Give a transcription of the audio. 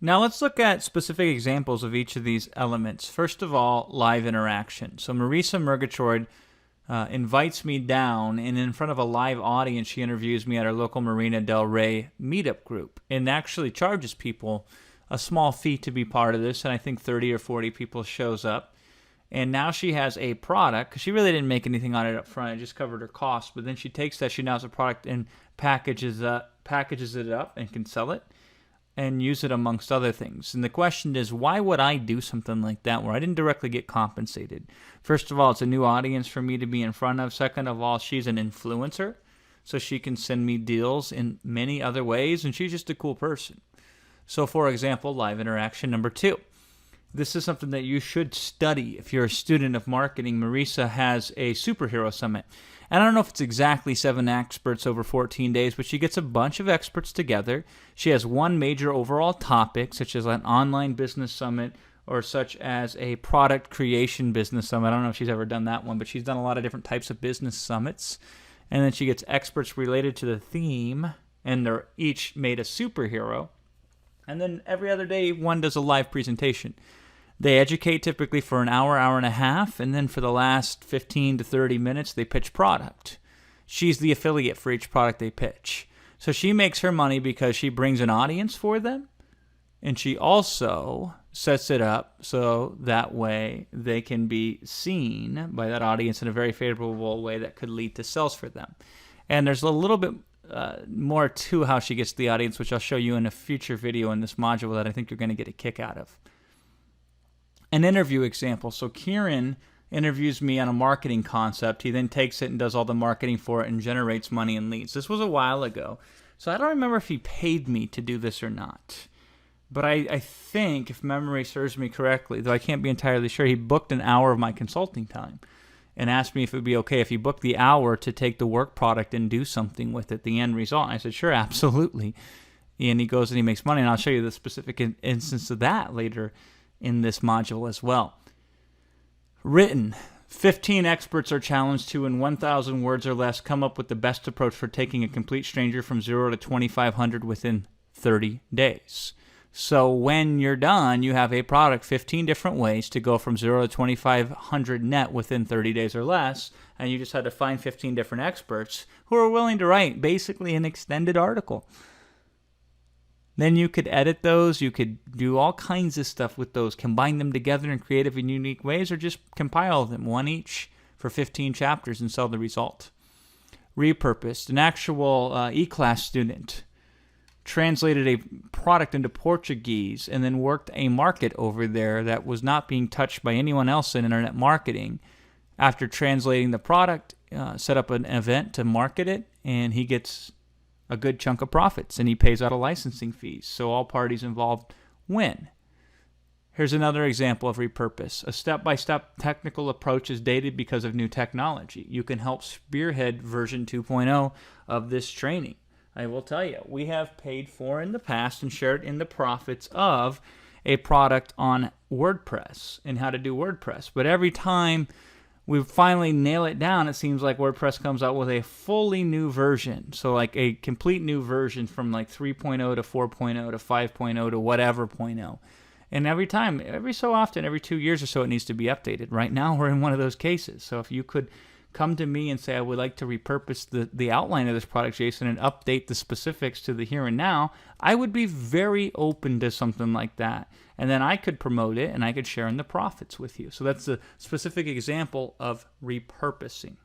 Now let's look at specific examples of each of these elements. First of all, live interaction. So Marisa Murgatroyd invites me down, and in front of a live audience, she interviews me at our local Marina Del Rey meetup group, and actually charges people a small fee to be part of this, and I think 30 or 40 people shows up. And now she has a product, because she really didn't make anything on it up front, it just covered her costs, but then she takes that, she now has a product and packages it up and can sell it and use it amongst other things. And the question is, why would I do something like that where I didn't directly get compensated? First of all, it's a new audience for me to be in front of. Second of all, she's an influencer, so she can send me deals in many other ways, and she's just a cool person. So for example, live interaction number 2. This is something that you should study if you're a student of marketing. Marisa has a superhero summit. And I don't know if it's exactly 7 experts over 14 days, but she gets a bunch of experts together. She has one major overall topic, such as an online business summit or such as a product creation business summit. I don't know if she's ever done that one, but she's done a lot of different types of business summits. And then she gets experts related to the theme, and they're each made a superhero. And then every other day, one does a live presentation. They educate typically for an hour, hour and a half, and then for the last 15 to 30 minutes, they pitch product. She's the affiliate for each product they pitch. So she makes her money because she brings an audience for them, and she also sets it up so that way they can be seen by that audience in a very favorable way that could lead to sales for them. And there's a little bit more to how she gets the audience, which I'll show you in a future video in this module that I think you're going to get a kick out of. An interview example. So Kieran interviews me on a marketing concept. He then takes it and does all the marketing for it and generates money and leads. This was a while ago. So I don't remember if he paid me to do this or not. But I think, if memory serves me correctly, though I can't be entirely sure, he booked an hour of my consulting time and asked me if it would be okay if he booked the hour to take the work product and do something with it, the end result. And I said, sure, absolutely. And he goes and he makes money. And I'll show you the specific instance of that later in this module as well. Written. 15 experts are challenged to, in 1,000 words or less, come up with the best approach for taking a complete stranger from 0 to 2,500 within 30 days. So when you're done, you have a product, 15 different ways to go from 0 to 2,500 net within 30 days or less, and you just had to find 15 different experts who are willing to write basically an extended article. Then you could edit those, you could do all kinds of stuff with those, combine them together in creative and unique ways, or just compile them, one each, for 15 chapters and sell the result. Repurposed. An actual E-class student translated a product into Portuguese and then worked a market over there that was not being touched by anyone else in internet marketing. After translating the product, set up an event to market it, and he gets a good chunk of profits, and he pays out a licensing fees. So all parties involved win. Here's another example of repurpose. A step-by-step technical approach is dated because of new technology. You can help spearhead version 2.0 of this training. I will tell you, we have paid for in the past and shared in the profits of a product on WordPress and how to do WordPress. But every time we finally nail it down, it seems like WordPress comes out with a fully new version. So like a complete new version from like 3.0 to 4.0 to 5.0 to whatever 0.0. And every time, every so often, every 2 years or so, it needs to be updated. Right now, we're in one of those cases. So if you could come to me and say, I would like to repurpose the outline of this product, Jason, and update the specifics to the here and now, I would be very open to something like that. And then I could promote it and I could share in the profits with you. So that's a specific example of repurposing.